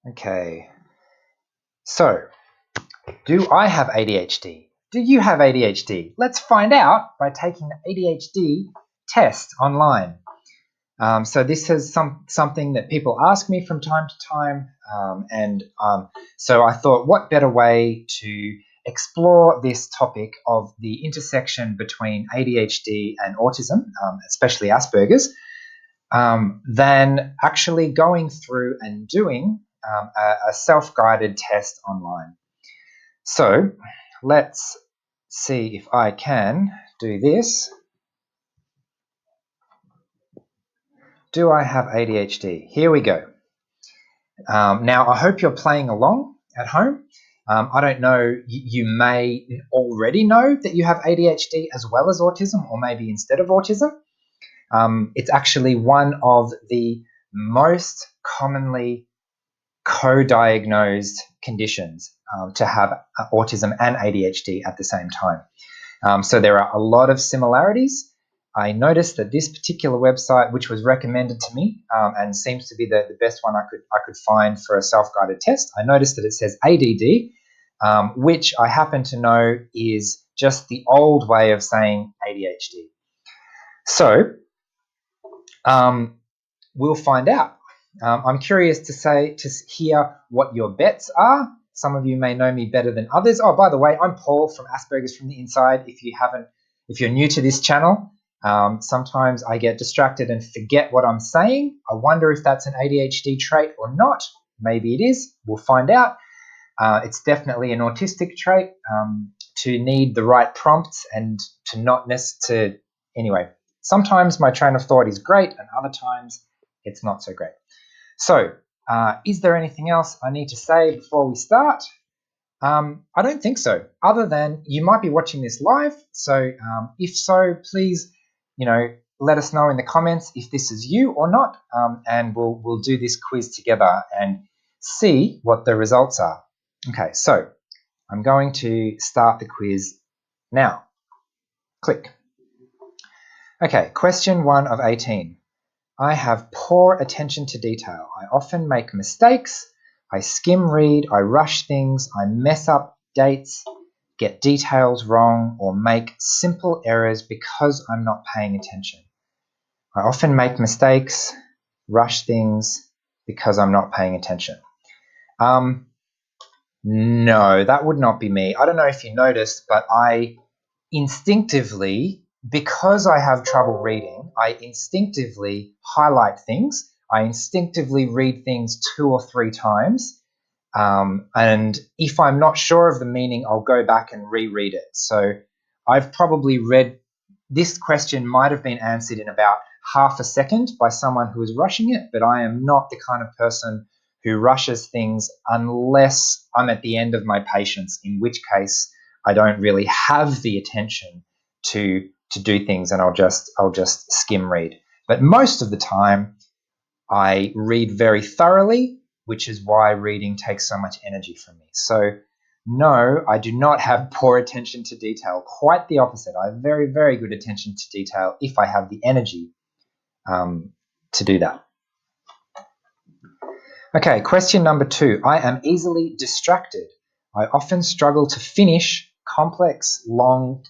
Okay, so do I have ADHD? Do you have ADHD? Let's find out by taking the ADHD test online. So this is something that people ask me from time to time, so I thought, what better way to explore this topic of the intersection between ADHD and autism, especially Aspergers, than actually going through and doing a self-guided test online. So let's see if I can do this. Do I have ADHD? Here we go. Now, I hope you're playing along at home. I don't know, you may already know that you have ADHD as well as autism, or maybe instead of autism. It's actually one of the most commonly co-diagnosed conditions to have autism and ADHD at the same time. So there are a lot of similarities. I noticed that this particular website, which was recommended to me and seems to be the best one I could find for a self-guided test, I noticed that it says ADD, which I happen to know is just the old way of saying ADHD. So we'll find out. I'm curious to hear what your bets are. Some of you may know me better than others. Oh, by the way, I'm Paul from Aspergers from the Inside. If you're new to this channel, sometimes I get distracted and forget what I'm saying. I wonder if that's an ADHD trait or not. Maybe it is. We'll find out. It's definitely an autistic trait to need the right prompts and to not necessarily. Anyway, sometimes my train of thought is great and other times it's not so great. So, is there anything else I need to say before we start? I don't think so, other than you might be watching this live. So if so, please, let us know in the comments if this is you or not, and we'll do this quiz together and see what the results are. Okay, so I'm going to start the quiz now. Click. Okay, question 1 of 18. I have poor attention to detail. I often make mistakes. I skim read, I rush things, I mess up dates, get details wrong, or make simple errors because I'm not paying attention. I often make mistakes, rush things because I'm not paying attention. No, that would not be me. I don't know if you noticed, but I instinctively, because I have trouble reading, I instinctively highlight things. I instinctively read things 2 or 3 times. And if I'm not sure of the meaning, I'll go back and reread it. So I've probably read, this question might have been answered in about half a second by someone who is rushing it, but I am not the kind of person who rushes things unless I'm at the end of my patience, in which case I don't really have the attention to do things, and I'll just skim read. But most of the time I read very thoroughly, which is why reading takes so much energy from me. So no, I do not have poor attention to detail. Quite the opposite. I have very, very good attention to detail if I have the energy to do that. Okay, question number 2. I am easily distracted. I often struggle to finish complex, long...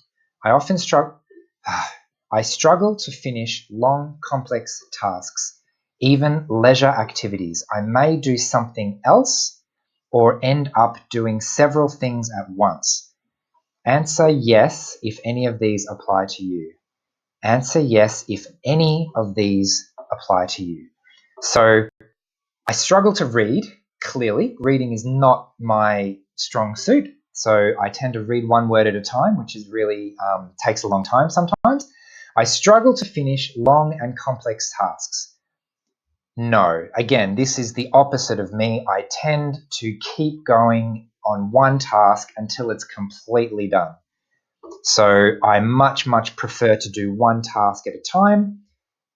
I struggle to finish long, complex tasks, even leisure activities. I may do something else or end up doing several things at once. Answer yes if any of these apply to you. Answer yes if any of these apply to you. So I struggle to read, clearly. Reading is not my strong suit, so I tend to read one word at a time, which is really takes a long time sometimes. I struggle to finish long and complex tasks. No, again, this is the opposite of me. I tend to keep going on one task until it's completely done. So I much, much prefer to do one task at a time.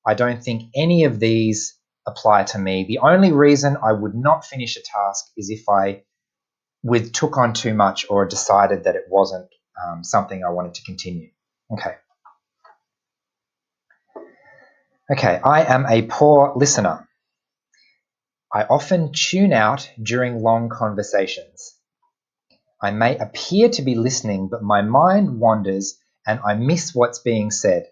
I don't think any of these apply to me. The only reason I would not finish a task is if I took on too much or decided that it wasn't something I wanted to continue. Okay, I am a poor listener. I often tune out during long conversations. I may appear to be listening, but my mind wanders and I miss what's being said.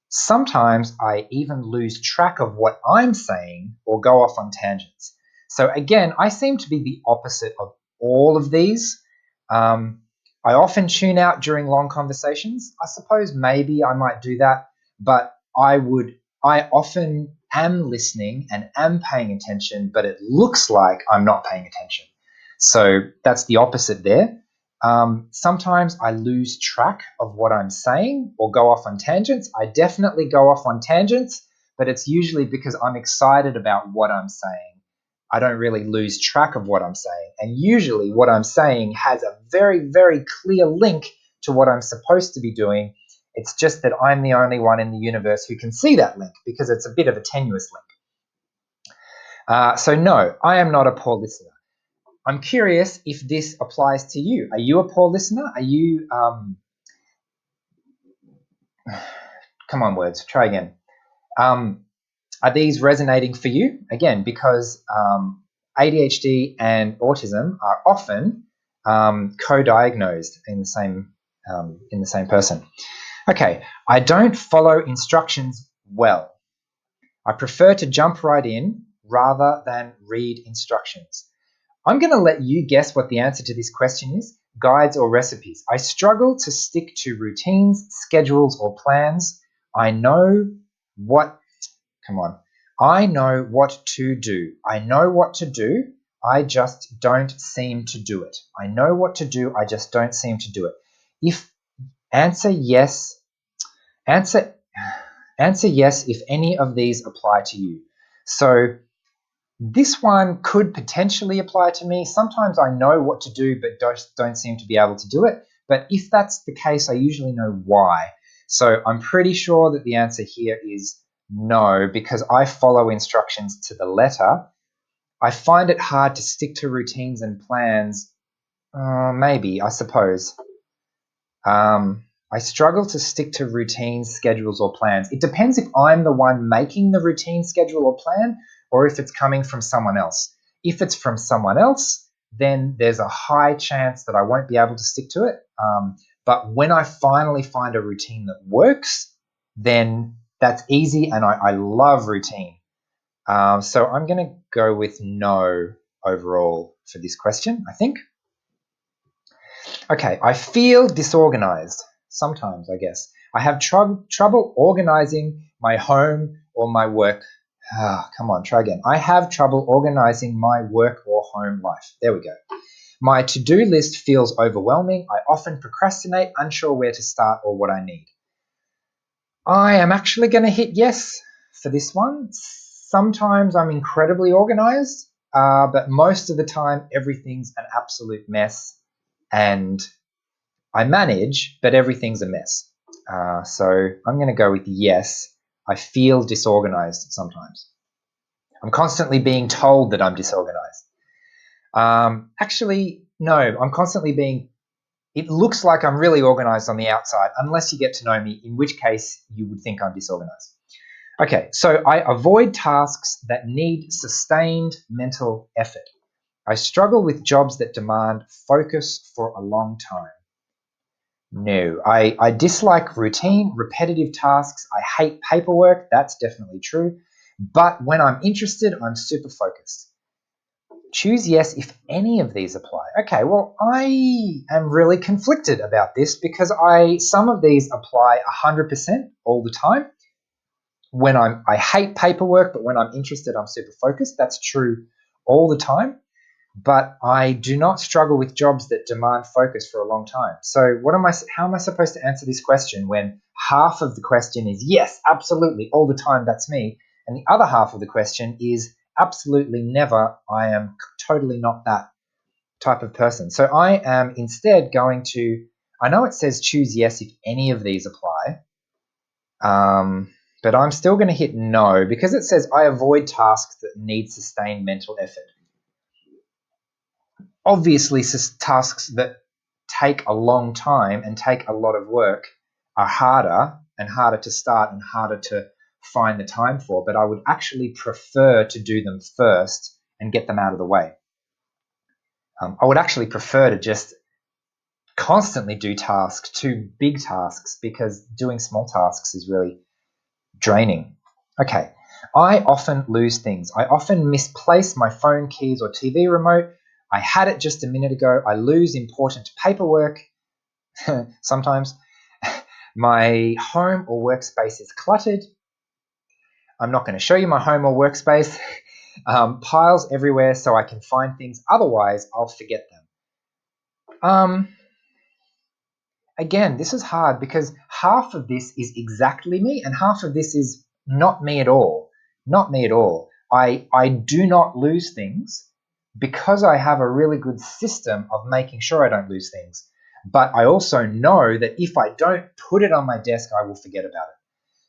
Sometimes I even lose track of what I'm saying or go off on tangents. So again, I seem to be the opposite of all of these. I often tune out during long conversations. I suppose maybe I might do that, but I often am listening and am paying attention, but it looks like I'm not paying attention. So that's the opposite there. Sometimes I lose track of what I'm saying or go off on tangents. I definitely go off on tangents, but it's usually because I'm excited about what I'm saying. I don't really lose track of what I'm saying. And usually what I'm saying has a very, very clear link to what I'm supposed to be doing. It's just that I'm the only one in the universe who can see that link because it's a bit of a tenuous link. So no, I am not a poor listener. I'm curious if this applies to you. Are you a poor listener? Are you, come on words, try again. Are these resonating for you? Again, because ADHD and autism are often co-diagnosed in the same person. Okay, I don't follow instructions well. I prefer to jump right in rather than read instructions. I'm going to let you guess what the answer to this question is, guides or recipes. I struggle to stick to routines, schedules, or plans. I know what to do. I know what to do. I just don't seem to do it. I know what to do. I just don't seem to do it. If answer yes, answer yes if any of these apply to you. So this one could potentially apply to me. Sometimes I know what to do but don't seem to be able to do it. But if that's the case, I usually know why. So I'm pretty sure that the answer here is no, because I follow instructions to the letter. I find it hard to stick to routines and plans. Maybe, I suppose. I struggle to stick to routines, schedules, or plans. It depends if I'm the one making the routine, schedule, or plan, or if it's coming from someone else. If it's from someone else, then there's a high chance that I won't be able to stick to it. But when I finally find a routine that works, then that's easy, and I love routine. So I'm going to go with no overall for this question, I think. Okay, I feel disorganized. Sometimes, I guess. I have trouble organizing my home or my work. Come on, try again. I have trouble organizing my work or home life. There we go. My to-do list feels overwhelming. I often procrastinate, unsure where to start or what I need. I am actually going to hit yes for this one. Sometimes I'm incredibly organized, but most of the time everything's an absolute mess and I manage, but everything's a mess. So I'm going to go with yes. I feel disorganized sometimes. I'm constantly being told that I'm disorganized. Actually, no, I'm constantly being, it looks like I'm really organized on the outside, unless you get to know me, in which case you would think I'm disorganized. Okay, so I avoid tasks that need sustained mental effort. I struggle with jobs that demand focus for a long time. No, I dislike routine, repetitive tasks. I hate paperwork. That's definitely true. But when I'm interested, I'm super focused. Choose yes if any of these apply. Okay, well, I am really conflicted about this because some of these apply 100% all the time. I hate paperwork, but when I'm interested, I'm super focused. That's true all the time. But I do not struggle with jobs that demand focus for a long time. So how am I supposed to answer this question when half of the question is yes, absolutely, all the time, that's me, and the other half of the question is absolutely never, I am totally not that type of person. So I am instead going to, I know it says choose yes if any of these apply, but I'm still going to hit no because it says I avoid tasks that need sustained mental effort. Obviously, tasks that take a long time and take a lot of work are harder and harder to start and harder to find the time for, but I would actually prefer to do them first and get them out of the way. I would actually prefer to just constantly do tasks, too big tasks, because doing small tasks is really draining. Okay, I often lose things. I often misplace my phone keys or TV remote. I had it just a minute ago. I lose important paperwork sometimes. My home or workspace is cluttered. I'm not going to show you my home or workspace. Piles everywhere so I can find things. Otherwise, I'll forget them. Again, this is hard because half of this is exactly me and half of this is not me at all. Not me at all. I do not lose things because I have a really good system of making sure I don't lose things. But I also know that if I don't put it on my desk, I will forget about it.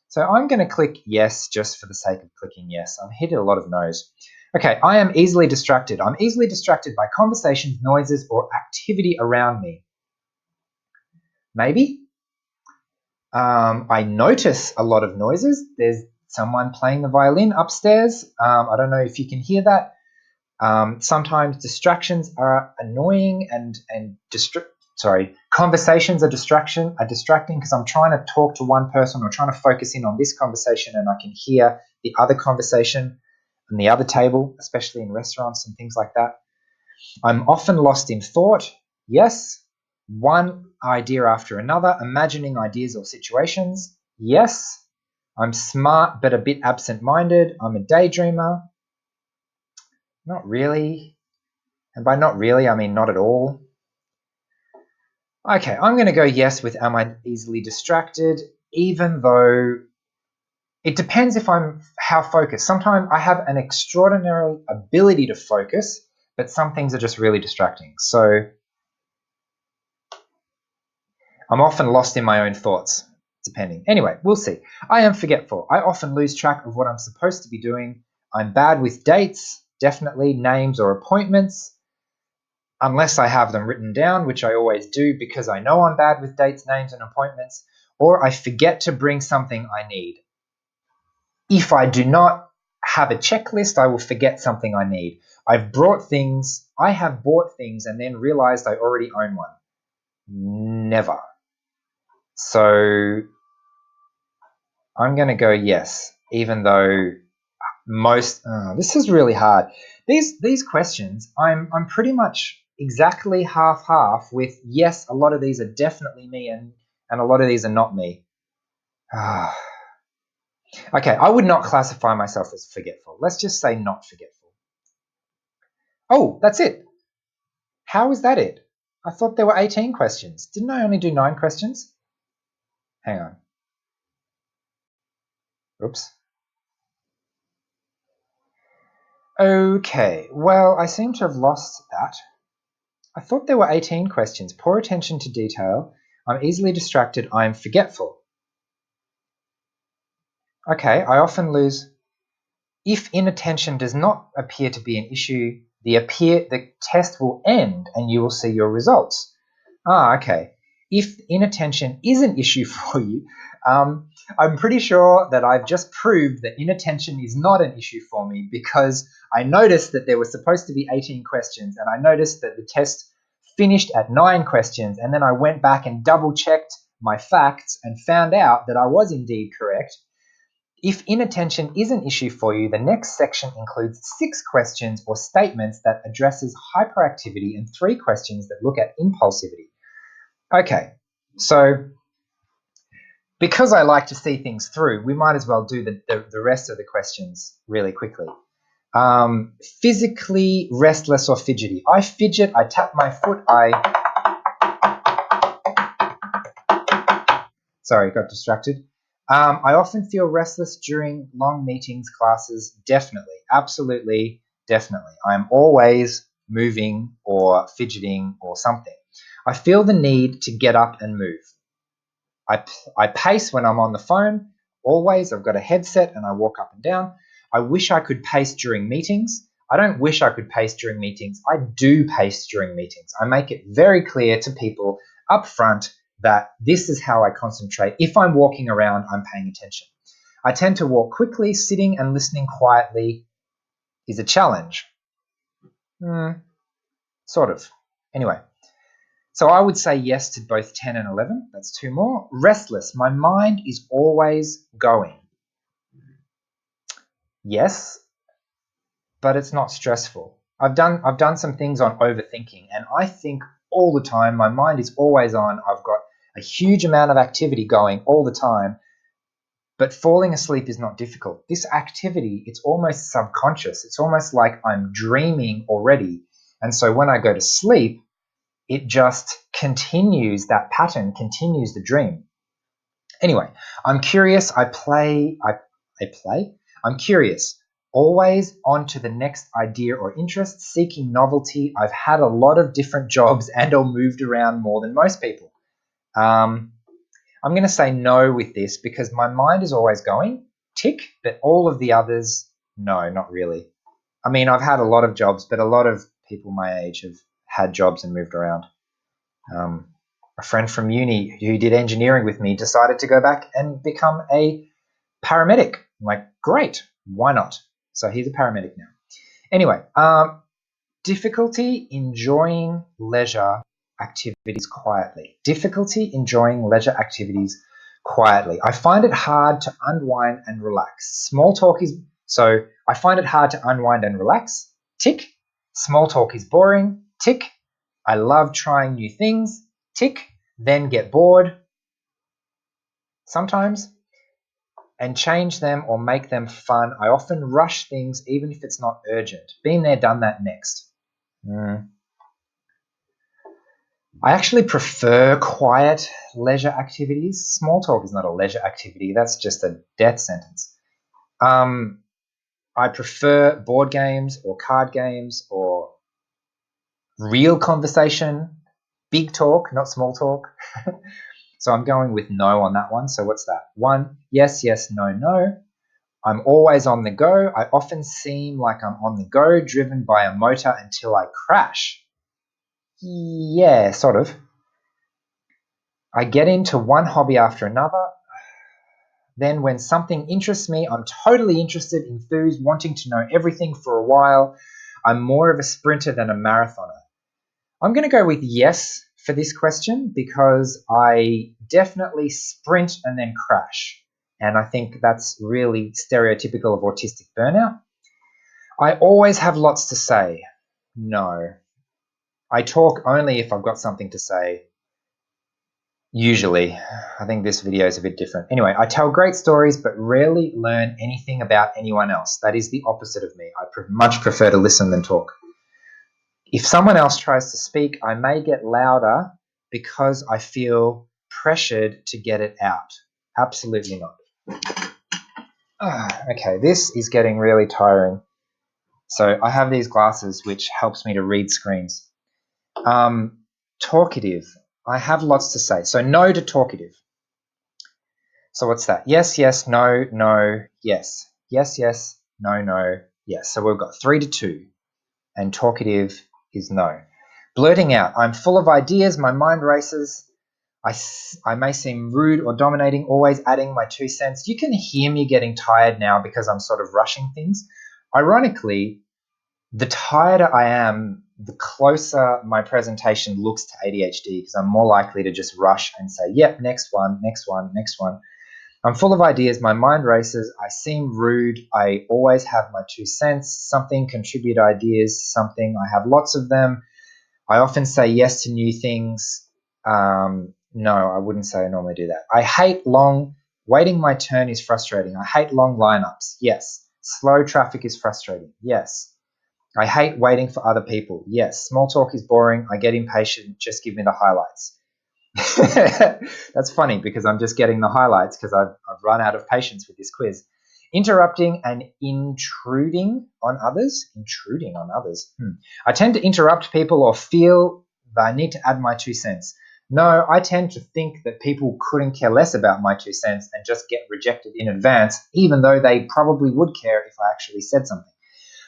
So I'm going to click yes just for the sake of clicking yes. I've hit a lot of no's. Okay, I am easily distracted. I'm easily distracted by conversations, noises, or activity around me. Maybe. I notice a lot of noises. There's someone playing the violin upstairs. I don't know if you can hear that. Sometimes distractions are annoying and conversations are distracting because I'm trying to talk to one person or trying to focus in on this conversation and I can hear the other conversation on the other table, especially in restaurants and things like that. I'm often lost in thought. Yes. One idea after another, imagining ideas or situations. Yes. I'm smart but a bit absent-minded. I'm a daydreamer. Not really. And by not really, I mean not at all. Okay, I'm going to go yes with am I easily distracted, even though it depends if I'm how focused. Sometimes I have an extraordinary ability to focus, but some things are just really distracting. So I'm often lost in my own thoughts, depending. Anyway, we'll see. I am forgetful. I often lose track of what I'm supposed to be doing. I'm bad with dates, definitely names or appointments, unless I have them written down, which I always do because I know I'm bad with dates, names, and appointments, or I forget to bring something I need. If I do not have a checklist, I will forget something I need. I have bought things and then realized I already own one. Never. So I'm going to go yes, even though this is really hard. These questions, I'm pretty much exactly half with yes, a lot of these are definitely me and a lot of these are not me. Okay, I would not classify myself as forgetful. Let's just say not forgetful. Oh, that's it. How is that it? I thought there were 18 questions. Didn't I only do 9 questions? Hang on. Oops. Okay, well, I seem to have lost that. I thought there were 18 questions. Poor attention to detail. I'm easily distracted. I am forgetful. Okay, I often lose. If inattention does not appear to be an issue, the test will end and you will see your results. Okay. If inattention is an issue for you, I'm pretty sure that I've just proved that inattention is not an issue for me because I noticed that there were supposed to be 18 questions and I noticed that the test finished at 9 questions and then I went back and double-checked my facts and found out that I was indeed correct. If inattention is an issue for you, the next section includes 6 questions or statements that addresses hyperactivity and 3 questions that look at impulsivity. Okay, so because I like to see things through, we might as well do the rest of the questions really quickly. Physically restless or fidgety. I fidget, I tap my foot, Sorry, got distracted. I often feel restless during long meetings, classes. Definitely, absolutely, definitely. I'm always moving or fidgeting or something. I feel the need to get up and move. I pace when I'm on the phone, always. I've got a headset and I walk up and down. I wish I could pace during meetings. I don't wish I could pace during meetings. I do pace during meetings. I make it very clear to people up front that this is how I concentrate. If I'm walking around, I'm paying attention. I tend to walk quickly. Sitting and listening quietly is a challenge. Sort of. Anyway, so I would say yes to both 10 and 11. That's 2 more. Restless. My mind is always going. Yes, but it's not stressful. I've done some things on overthinking, and I think all the time. My mind is always on. I've got a huge amount of activity going all the time, but falling asleep is not difficult. This activity, it's almost subconscious. It's almost like I'm dreaming already. And so when I go to sleep, it just continues that pattern, continues the dream. Anyway, I'm curious. I play. I'm curious. Always on to the next idea or interest, seeking novelty. I've had a lot of different jobs and or moved around more than most people. I'm going to say no with this because my mind is always going, tick, but all of the others, no, not really. I mean, I've had a lot of jobs, but a lot of people my age have had jobs and moved around. A friend from uni who did engineering with me decided to go back and become a paramedic. I'm like, great, why not? So he's a paramedic now. Anyway, difficulty enjoying leisure activities quietly. Difficulty enjoying leisure activities quietly. I find it hard to unwind and relax. Small talk is, so I find it hard to unwind and relax. Tick. Small talk is boring. Tick. I love trying new things. Tick. Then get bored sometimes and change them or make them fun. I often rush things even if it's not urgent. Been there, done that. Next. I actually prefer quiet leisure activities. Small talk is not a leisure activity. That's just a death sentence. I prefer board games or card games or real conversation, big talk, not small talk. So I'm going with no on that one. So what's that? 1, yes, yes, no, no. I'm always on the go. I often seem like I'm on the go, driven by a motor until I crash. Yeah, sort of. I get into one hobby after another. Then when something interests me, I'm totally interested, enthused, wanting to know everything for a while. I'm more of a sprinter than a marathoner. I'm going to go with yes for this question because I definitely sprint and then crash. And I think that's really stereotypical of autistic burnout. I always have lots to say. No. I talk only if I've got something to say. Usually. I think this video is a bit different. Anyway, I tell great stories but rarely learn anything about anyone else. That is the opposite of me. I much prefer to listen than talk. If someone else tries to speak, I may get louder because I feel pressured to get it out. Absolutely not. Okay, this is getting really tiring. So I have these glasses which helps me to read screens. Talkative. I have lots to say. So no to talkative. So what's that? Yes, yes, no, no, yes. Yes, yes, no, no, yes. So we've got 3 to 2. And talkative is no. Blurting out. I'm full of ideas. My mind races. I may seem rude or dominating, always adding my 2 cents. You can hear me getting tired now because I'm sort of rushing things. Ironically, the tireder I am, the closer my presentation looks to ADHD because I'm more likely to just rush and say, yep, next one, next one, next one. I'm full of ideas. My mind races. I seem rude. I always have my 2 cents. Something, contribute ideas, something. I have lots of them. I often say yes to new things. No, I wouldn't say I normally do that. I hate waiting my turn is frustrating. I hate long lineups. Yes. Slow traffic is frustrating. Yes. I hate waiting for other people. Yes. Small talk is boring. I get impatient. Just give me the highlights. That's funny because I'm just getting the highlights because I've run out of patience with this quiz. Interrupting and intruding on others. I tend to interrupt people or feel that I need to add my 2 cents. No, I tend to think that people couldn't care less about my 2 cents and just get rejected in advance, even though they probably would care if I actually said something.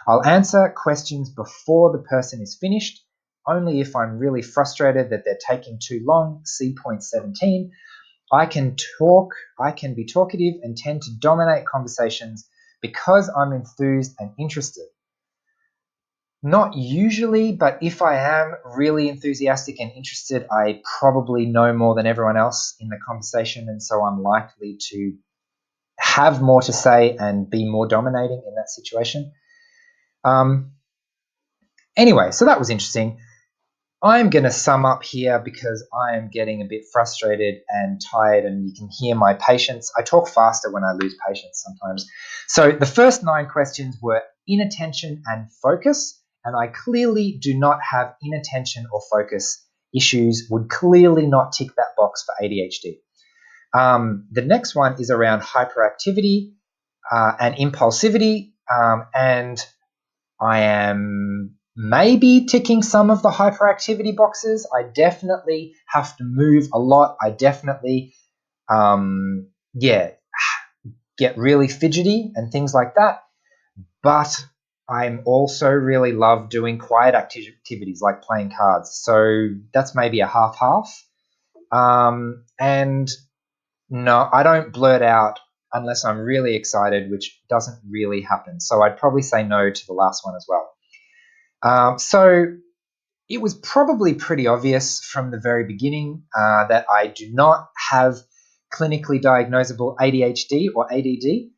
I'll answer questions before the person is finished, only if I'm really frustrated that they're taking too long. See point 17. I can be talkative and tend to dominate conversations because I'm enthused and interested. Not usually, but if I am really enthusiastic and interested, I probably know more than everyone else in the conversation, and so I'm likely to have more to say and be more dominating in that situation. Anyway, so that was interesting. I'm going to sum up here because I am getting a bit frustrated and tired, and you can hear my patience. I talk faster when I lose patience sometimes. So the first 9 questions were inattention and focus, and I clearly do not have inattention or focus issues, would clearly not tick that box for ADHD. The next one is around hyperactivity and impulsivity, and I am maybe ticking some of the hyperactivity boxes. I definitely have to move a lot. I definitely, get really fidgety and things like that. But I'm also really love doing quiet activities like playing cards. So that's maybe a half-half. And no, I don't blurt out unless I'm really excited, which doesn't really happen. So I'd probably say no to the last one as well. So it was probably pretty obvious from the very beginning that I do not have clinically diagnosable ADHD or ADD,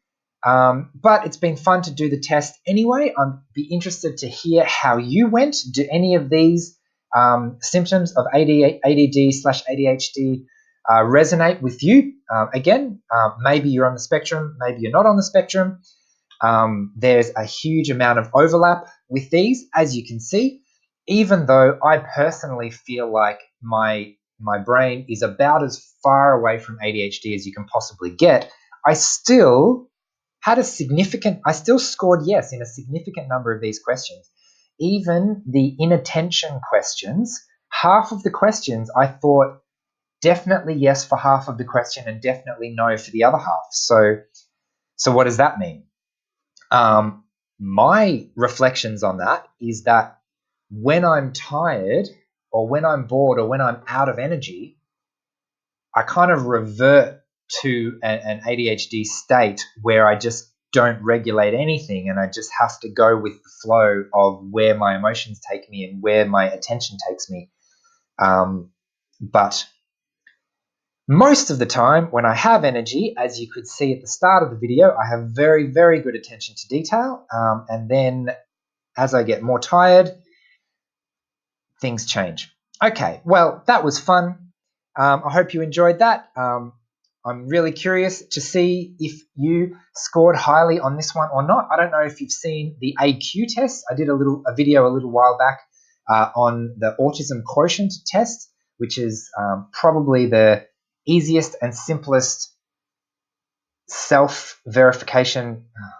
but it's been fun to do the test anyway. I'd be interested to hear how you went. Do any of these symptoms of ADD/ADHD resonate with you? Again, maybe you're on the spectrum, maybe you're not on the spectrum. There's a huge amount of overlap with these, as you can see, even though I personally feel like my brain is about as far away from ADHD as you can possibly get. I still scored yes in a significant number of these questions. Even the inattention questions, half of the questions I thought definitely yes for half of the question and definitely no for the other half. So what does that mean? My reflections on that is that when I'm tired or when I'm bored or when I'm out of energy, I kind of revert to an ADHD state where I just don't regulate anything and I just have to go with the flow of where my emotions take me and where my attention takes me. But most of the time when I have energy, as you could see at the start of the video, I have very, very good attention to detail. And then as I get more tired, things change. Okay, well, that was fun. I hope you enjoyed that. I'm really curious to see if you scored highly on this one or not. I don't know if you've seen the AQ test. I did a video a little while back on the autism quotient test, which is probably the easiest and simplest self-verification. Oh,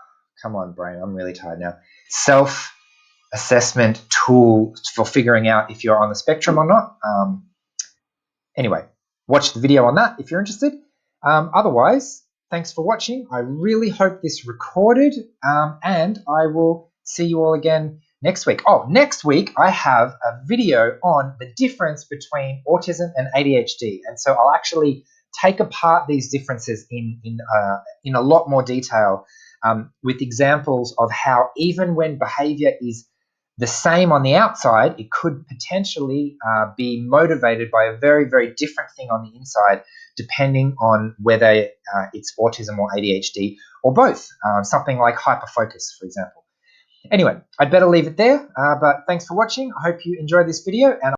come on, brain, I'm really tired now. Self-assessment tool for figuring out if you're on the spectrum or not. Anyway, watch the video on that if you're interested. Otherwise, thanks for watching. I really hope this recorded, and I will see you all again next week. Oh, next week I have a video on the difference between autism and ADHD, and so I'll actually take apart these differences in a lot more detail with examples of how even when behavior is the same on the outside, it could potentially be motivated by a very, very different thing on the inside, depending on whether it's autism or ADHD or both, something like hyperfocus, for example. Anyway, I'd better leave it there, but thanks for watching. I hope you enjoyed this video, and